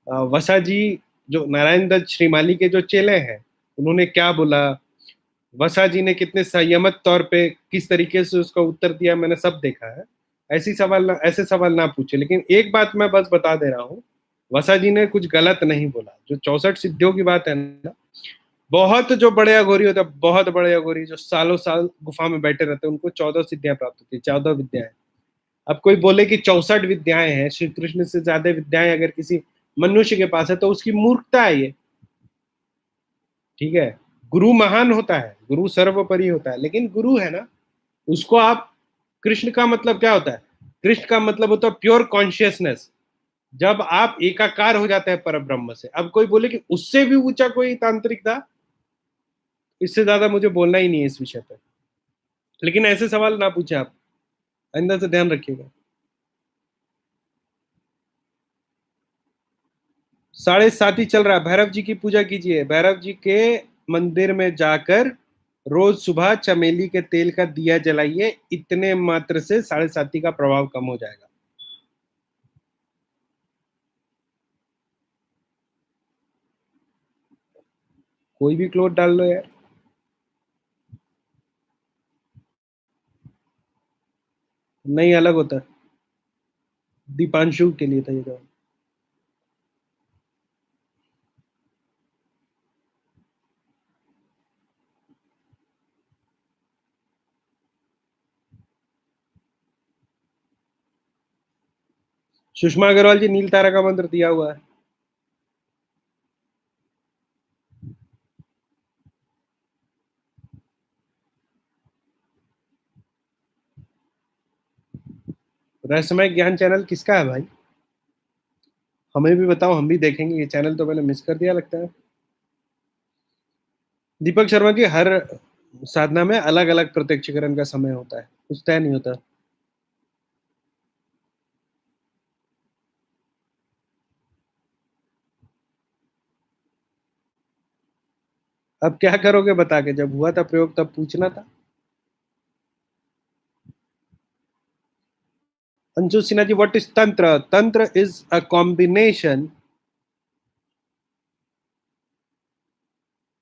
वसा जी, जो नारायण दत्त श्रीमाली के जो चेले हैं, उन्होंने क्या बोला, वसा जी ने कितने संयमित तौर पे किस तरीके से उसका उत्तर दिया, मैंने सब देखा है। ऐसे सवाल ना पूछे। लेकिन एक बात मैं बस बता दे रहा हूँ, वसा जी ने कुछ गलत नहीं बोला। जो 64 सिद्धियों की बात है ना, बहुत जो बड़े अघोरी होते हैं, बहुत बड़े अघोरी जो सालों साल गुफा में बैठे रहते हैं, उनको 14 सिद्धियां प्राप्त होती है, 14 विद्याएं। अब कोई बोले कि 64 विद्याएं हैं, श्री कृष्ण से ज्यादा विद्याएं अगर किसी मनुष्य के पास है तो उसकी मूर्खता है ये। ठीक है, गुरु महान होता है, गुरु सर्वोपरि होता है, लेकिन गुरु है ना, उसको आप, कृष्ण का मतलब क्या होता है? कृष्ण का मतलब होता है प्योर कॉन्शियसनेस। जब आप एकाकार हो जाते हैं पर ब्रह्म से। अब कोई बोले कि उससे भी ऊंचा कोई तांत्रिक था, इससे ज्यादा मुझे बोलना ही नहीं है इस विषय पर। लेकिन ऐसे सवाल ना पूछे आप, अंदर से ध्यान रखिएगा। 7:30 ही चल रहा है। भैरव जी की पूजा कीजिए, भैरव जी के मंदिर में जाकर रोज सुबह चमेली के तेल का दिया जलाइए, इतने मात्र से 7:30 का प्रभाव कम हो जाएगा। कोई भी क्लोथ डाल लो यार। नहीं, अलग होता है। दीपांशु के लिए था ये तो। सुषमा अग्रवाल जी, नील तारा का मंत्र दिया हुआ है। रहस्यमय ज्ञान चैनल किसका है भाई? हमें भी बताओ, हम भी देखेंगे। ये चैनल तो मैंने मिस कर दिया लगता है। दीपक शर्मा जी, हर साधना में अलग अलग प्रत्यक्षीकरण का समय होता है, कुछ तय नहीं होता। अब क्या करोगे बता के? जब हुआ था प्रयोग तब पूछना था। अंशु सिन्हा जी, व्हाट इज तंत्र? तंत्र is a combination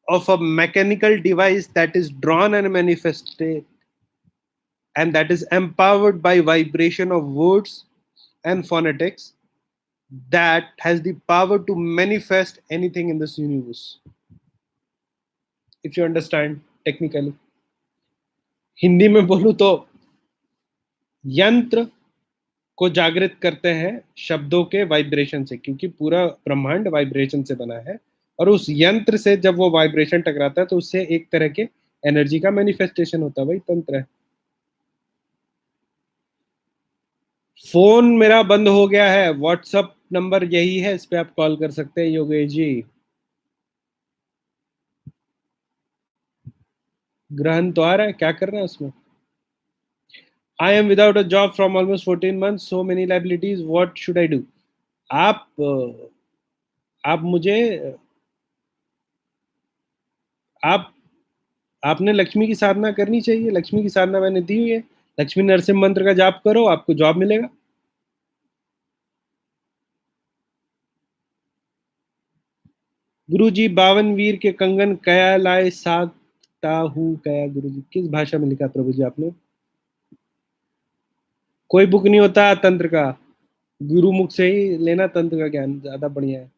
of a mechanical device that is drawn and manifested, and that is empowered by vibration of words and phonetics that has the power to manifest anything in this universe. If you understand technically. Hindi में बोलूं तो यंत्र को जागृत करते हैं शब्दों के वाइब्रेशन से, क्योंकि पूरा ब्रह्मांड वाइब्रेशन से बना है, और उस यंत्र से जब वो वाइब्रेशन टकराता है तो उससे एक तरह के एनर्जी का मैनिफेस्टेशन होता है, वही तंत्र है। फोन मेरा बंद हो गया है, व्हाट्सएप नंबर यही है, इस पे आप कॉल कर सकते हैं योगेश जी। ग्रहण तो आ रहा है, क्या कर रहे हैं उसमें? I am without a job from almost 14 months, so many liabilities, what should I do? आप मुझे आपने लक्ष्मी की साधना करनी चाहिए। लक्ष्मी की साधना मैंने दी हुई है। लक्ष्मी नरसिंह मंत्र का जाप करो, आपको जॉब मिलेगा। गुरुजी 52 वीर के कंगन कया लाए साता हूँ कया। गुरुजी किस भाषा में लिखा प्रभु जी आपने? कोई बुक नहीं होता तंत्र का, गुरुमुख से ही लेना तंत्र का ज्ञान, ज्यादा बढ़िया है।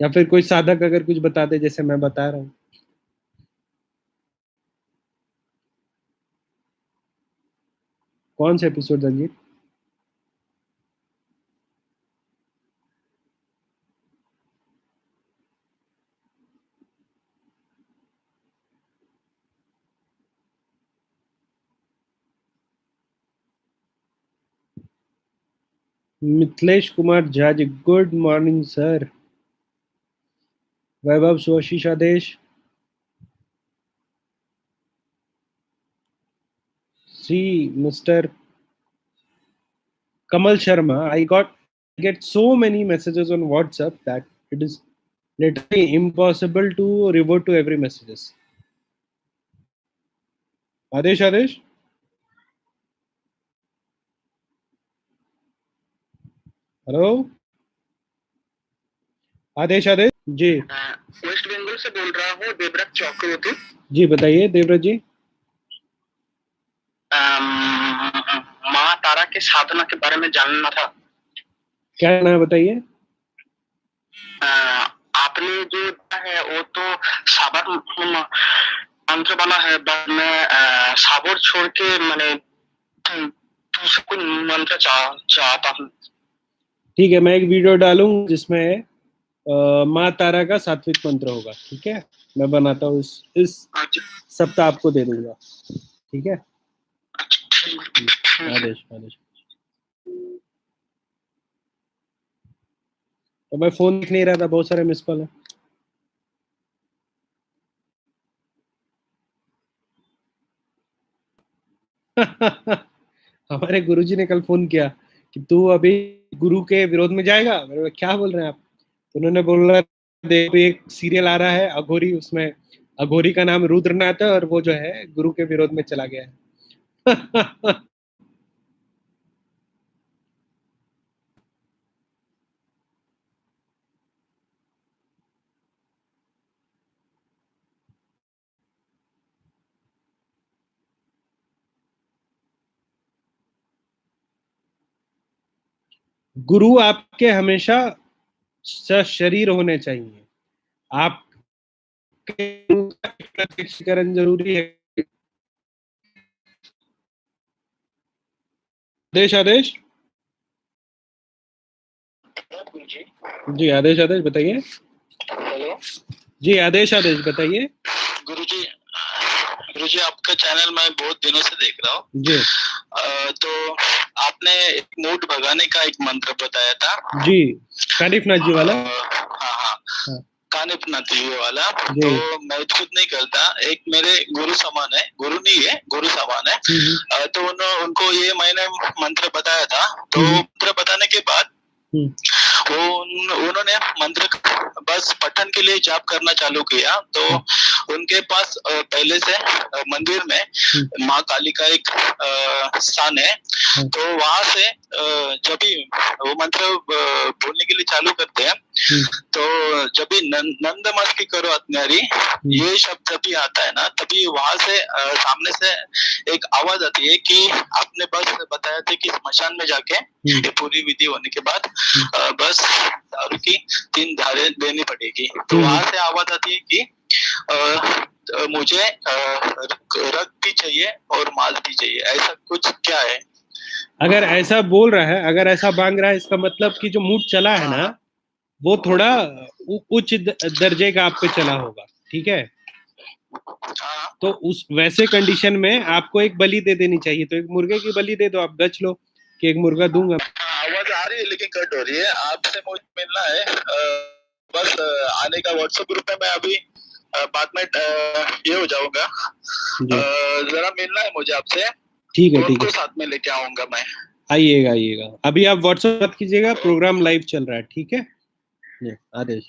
या फिर कोई साधक अगर कुछ बता दे जैसे मैं बता रहा हूँ। कौन से episode Ranjit? Mithilesh Kumar Jha ji, good morning sir. Vaibhav Suashish Adesh, see mister Kamal Sharma, I get so many messages on WhatsApp that it is literally impossible to revert to every messages. Aadesh Aadesh, hello Aadesh Aadesh ji. West Bengal से बोल रहा हूँ, देवव्रत चक्रवर्ती जी। बताइए देवव्रत जी। माँ तारा के साधना के बारे में जानना था। क्या नाम है बताइए? आपने जो है वो तो साबर मंत्र वाला है, बट मैं साबर छोड़ के मैंने दूसरा कोई मंत्र चाहता हूँ। ठीक है, मैं एक वीडियो डालूं जिसमें माँ तारा का सात्विक मंत्र होगा। ठीक है, मैं बनाता हूँ, इस सप्ताह आपको दे दूंगा। ठीक है, आदेश आदेश। तो मैं फोन देख नहीं रहा था, बहुत सारे मिस कॉल है। हमारे गुरुजी ने कल फोन किया कि तू अभी गुरु के विरोध में जाएगा। मैंने बोला क्या बोल रहे हैं आप? तो उन्होंने बोला देखो एक सीरियल आ रहा है अघोरी, उसमें अघोरी का नाम रुद्रनाथ है और वो जो है गुरु के विरोध में चला गया है। गुरु आपके हमेशा सशरीर होने चाहिए। आपके प्रत्यक्षीकरण जरूरी है। आदेश आदेश जी। आदेश आदेश बताइए। हेलो जी आदेश आदेश बताइए। गुरुजी, गुरुजी आपका चैनल मैं बहुत दिनों से देख रहा हूँ जी। तो आपने एक मूड भगाने का एक मंत्र बताया था जी, कानिफनाथ जी वाला। हाँ, कानिफनाथ जी वाला। तो मैं खुद नहीं करता, एक मेरे गुरु समान है, गुरु नहीं है गुरु समान है। तो उनको ये मैंने मंत्र बताया था। तो मंत्र बताने के बाद वो उन्होंने मंत्र बस पठन के लिए जाप करना चालू किया। तो उनके पास पहले से मंदिर में माँ काली का एक स्थान है। तो वहां से जब भी वो मंत्र बोलने के लिए चालू करते हैं, तो जब भी नंद मस्ती करो अत्यारी ये शब्द जब भी आता है ना, तभी वहां से सामने से एक आवाज आती है कि आपने बस बताया था कि स्मशान में जाके ये पूरी विधि होने के बाद बस दारू की 3 धारे देनी पड़ेगी। तो वहां से आवाज आती है कि मुझे रक्त भी चाहिए और मांस भी चाहिए, ऐसा कुछ क्या है? अगर ऐसा बोल रहा है, अगर ऐसा मांग रहा है, इसका मतलब कि जो मूड चला है ना, वो थोड़ा उच्च दर्जे का आप पे चला होगा, ठीक है? तो उस वैसे कंडीशन में आपको एक बलि दे देनी चाहिए। तो एक मुर्गे की बलि दे दो, आप गच लो कि एक मुर्गा दूंगा। आवाज आ रही है लेकिन कट हो रही है। आपसे मुझे मिलना है, बस आने का व्हाट्सएप ग्रुप में मैं अभी बाद में ये हो जाऊंगा। जरा मिलना है मुझे आपसे। ठीक है, ठीक है, साथ में लेके आऊंगा मैं। आइएगा आइएगा। अभी आप व्हाट्सएप मत कीजिएगा, प्रोग्राम लाइव चल रहा है, ठीक है? ये आदेश।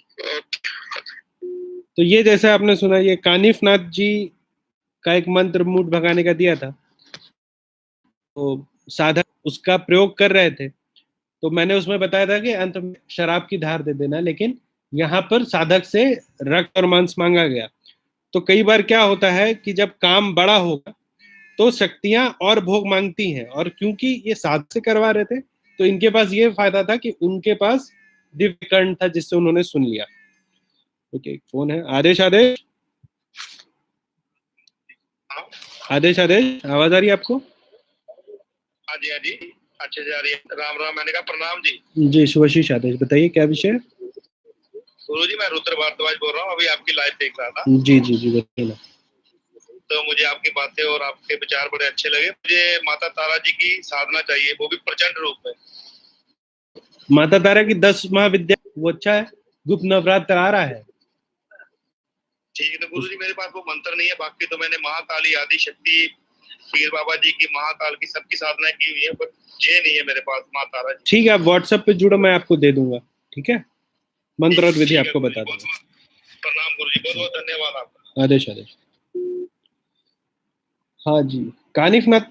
तो ये जैसे आपने सुना, ये कानिफ नाथ जी का एक मंत्र मूड भगाने का दिया था, तो साधक उसका प्रयोग कर रहे थे। तो मैंने उसमें बताया था कि अंत में शराब की धार दे देना, लेकिन यहाँ पर साधक से रक्त और मांस मांगा गया। तो कई बार क्या होता है कि जब काम बड़ा होगा तो शक्तियां और भोग मांगती हैं, और क्योंकि ये साधक से करवा रहे थे तो इनके पास ये फायदा था कि उनके पास दिव्य कर्ण था जिससे उन्होंने सुन लिया। ओके, फोन है। आदेश आदेश आदेश आदेश, आवाज आ रही है आपको? हाँ जी, हाँ जी, अच्छे से आ रही है। राम राम। मैंने कहा प्रणाम जी। जी, शुभाशीष आदेश, बताइए क्या विषय है? गुरु जी, मैं रुद्र भारद्वाज बोल रहा हूँ, अभी आपकी लाइव देख रहा था। जी जी जी, बताइए ना। तो मुझे आपकी बातें और आपके विचार बड़े अच्छे लगे। मुझे माता तारा जी की साधना चाहिए, वो भी प्रचंड रूप में। माता तारा की 10 महाविद्या, वो अच्छा है। गुप्त नवरात्र आ रहा है। ठीक है, तो गुरु जी मेरे पास वो मंत्र नहीं है, बाकी तो मैंने महाकाली आदि शक्ति पीर बाबा जी की, महाकाल की, सबकी साधना की हुई है, पर ये नहीं है मेरे पास माँ तारा जी। ठीक है, आप व्हाट्सएप पे जुड़ो, मैं आपको दे दूंगा, ठीक है? मंत्र और विधि आपको बता दूंगा। प्रणाम गुरु जी, बहुत बहुत धन्यवाद आपका। आदेश आदेश। हाँ जी, कानिफनाथ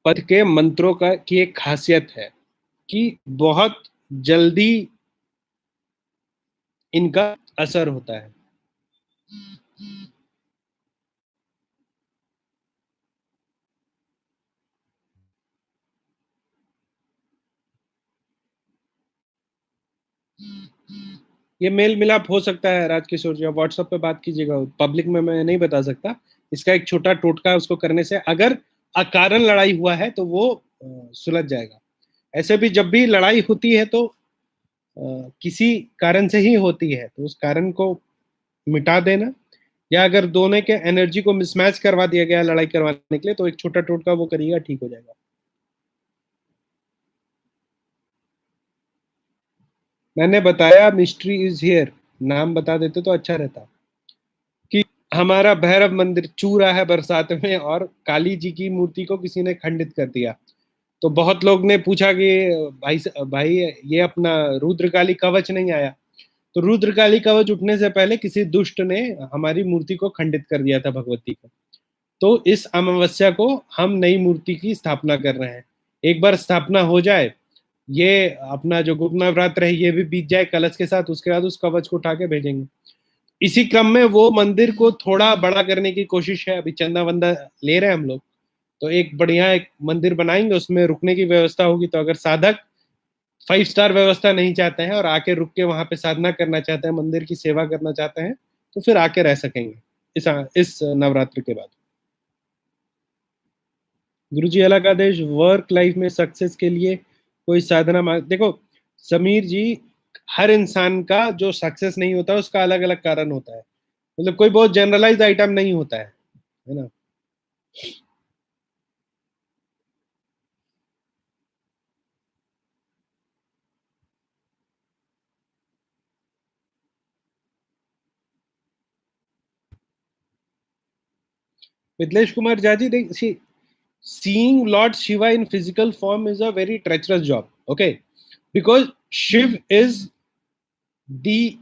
पद के मंत्रों का की एक खासियत है कि बहुत जल्दी इनका असर होता है। ये मेल मिलाप हो सकता है राजकिशोर जी, आप व्हाट्सएप पे बात कीजिएगा, पब्लिक में मैं नहीं बता सकता। इसका एक छोटा टोटका उसको करने से अगर अकारण लड़ाई हुआ है तो वो सुलझ जाएगा। ऐसे भी जब भी लड़ाई होती है तो किसी कारण से ही होती है, तो उस कारण को मिटा देना, या अगर दोनों के एनर्जी को मिसमैच करवा दिया गया लड़ाई करवाने के लिए, तो एक छोटा टोटका वो करिएगा, ठीक हो जाएगा। मैंने बताया मिस्ट्री इज हियर, नाम बता देते तो अच्छा रहता। कि हमारा भैरव मंदिर चू रहा है बरसात में, और काली जी की मूर्ति को किसी ने खंडित कर दिया। तो बहुत लोग ने पूछा कि भाई भाई ये अपना रुद्रकाली कवच नहीं आया। तो रुद्रकाली कवच उठने से पहले किसी दुष्ट ने हमारी मूर्ति को खंडित कर दिया था, भगवती को। तो इस अमावस्या को हम नई मूर्ति की स्थापना कर रहे हैं। एक बार स्थापना हो जाए, ये अपना जो गुप्त नवरात्र है ये भी बीत जाए कलश के साथ, उसके बाद उस कवच को उठा के भेजेंगे। इसी क्रम में वो मंदिर को थोड़ा बड़ा करने की कोशिश है, अभी चंदा वंदा ले रहे हैं हम लोग। तो एक बढ़िया एक मंदिर बनाएंगे, उसमें रुकने की व्यवस्था होगी। तो अगर साधक 5 स्टार व्यवस्था नहीं चाहते हैं और आके रुक के वहां पे साधना करना चाहते हैं, मंदिर की सेवा करना चाहते हैं, तो फिर आके रह सकेंगे इस नवरात्र के बाद। गुरुजी अलग आदेश, वर्क लाइफ में सक्सेस के लिए कोई साधना देखो समीर जी, हर इंसान का जो सक्सेस नहीं होता उसका अलग अलग कारण होता है। मतलब कोई बहुत जनरलाइज आइटम नहीं होता है ना? मिथिलेश कुमार जाजी, देख, seeing Lord Shiva in physical form is a very treacherous job, okay? Because Shiv is the,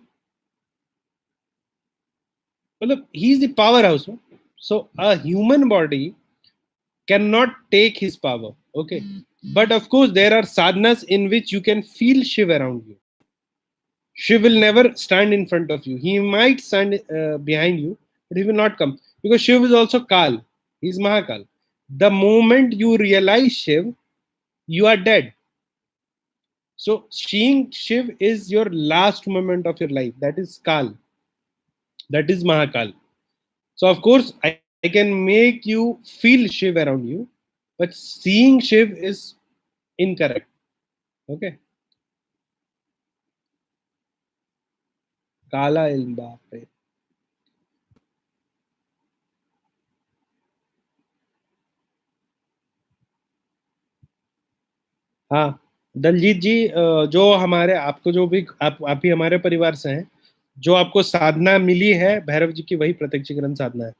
well, he is the powerhouse, so a human body cannot take his power, okay? But of course, there are sadhanas in which you can feel Shiv around you. Shiv will never stand in front of you. He might stand behind you, but he will not come. Because Shiv is also Kal. He is Mahakal. The moment you realize Shiv, you are dead. So seeing Shiv is your last moment of your life. That is Kal. That is Mahakal. So of course, I can make you feel Shiv around you, but seeing Shiv is incorrect. Okay. Kala ilm baap re. हाँ, दलजीत जी, जो हमारे आपको जो भी आप भी हमारे परिवार से हैं, जो आपको साधना मिली है भैरव जी की, वही प्रत्यक्षीकरण साधना है।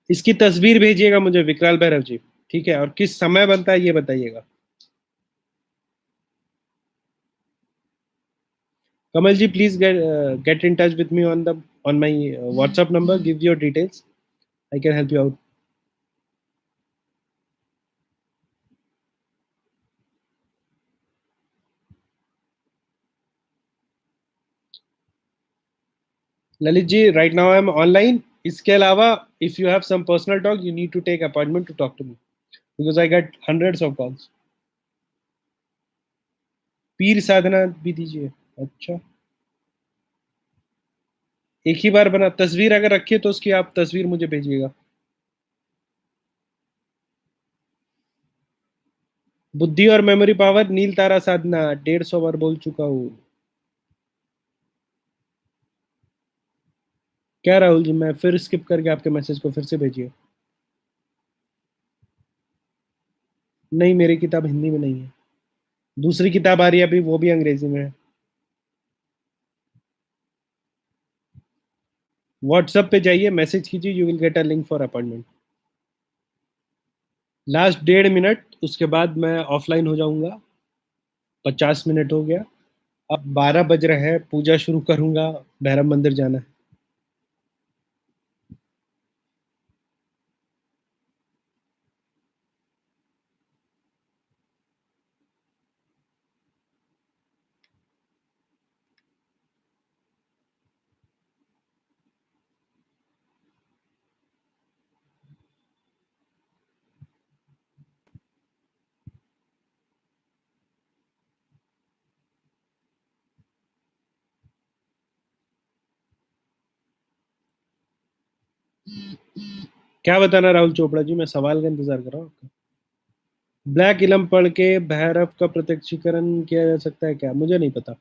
इसकी तस्वीर भेजिएगा मुझे विकराल भैरव जी, ठीक है? और किस समय बनता है ये बताइएगा। कमल जी, please get in touch with me on my WhatsApp number. Give your details. I can help you out. Lalit ji, right now I am online. इसके अलावा, if you have some personal talk, you need to take appointment to talk to me because I get hundreds of calls. पीर साधना भी दीजिए। अच्छा, एक ही बार बना। तस्वीर अगर रखिए तो उसकी आप तस्वीर मुझे भेजिएगा। बुद्धि और मेमोरी पावर, नील तारा साधना 150 बार बोल चुका हूँ। क्या राहुल जी, मैं फिर स्किप करके आपके मैसेज को फिर से भेजिए। नहीं, मेरी किताब हिंदी में नहीं है, दूसरी किताब आ रही है अभी, वो भी अंग्रेजी में है। व्हाट्सएप पे जाइए, मैसेज कीजिए, you will get a link for appointment. Last 1.5 minute, उसके बाद मैं ऑफलाइन हो जाऊंगा। 50 मिनट हो गया, अब 12 बज रहे हैं, पूजा शुरू करूंगा, भैरव मंदिर जाना है। क्या बताना राहुल चोपड़ा जी, मैं सवाल का इंतजार कर रहा हूँ आपका। ब्लैक इलम पढ़ के भैरव का प्रत्यक्षीकरण किया जा सकता है क्या? मुझे नहीं पता।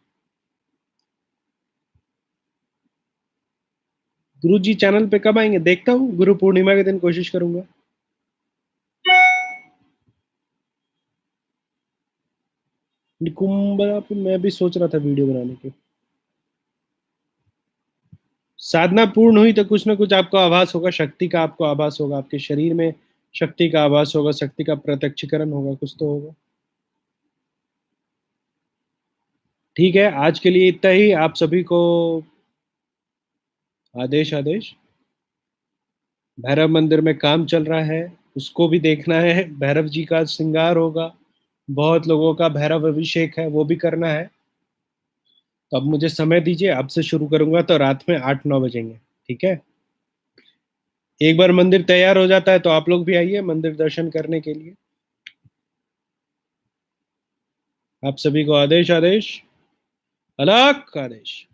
गुरु जी चैनल पे कब आएंगे? देखता हूँ, गुरु पूर्णिमा के दिन कोशिश करूंगा। निकुंबा पे मैं भी सोच रहा था वीडियो बनाने की। साधना पूर्ण हुई तो कुछ ना कुछ आपको आभास होगा, शक्ति का आपको आभास होगा, आपके शरीर में शक्ति का आभास होगा, शक्ति का प्रत्यक्षीकरण होगा, कुछ तो होगा। ठीक है, आज के लिए इतना ही। आप सभी को आदेश आदेश। भैरव मंदिर में काम चल रहा है, उसको भी देखना है। भैरव जी का श्रृंगार होगा, बहुत लोगों का भैरव अभिषेक है, वो भी करना है। तो अब मुझे समय दीजिए, अब से शुरू करूंगा तो रात में 8-9 बजेंगे, ठीक है? एक बार मंदिर तैयार हो जाता है तो आप लोग भी आइए मंदिर दर्शन करने के लिए। आप सभी को आदेश आदेश, अलग आदेश।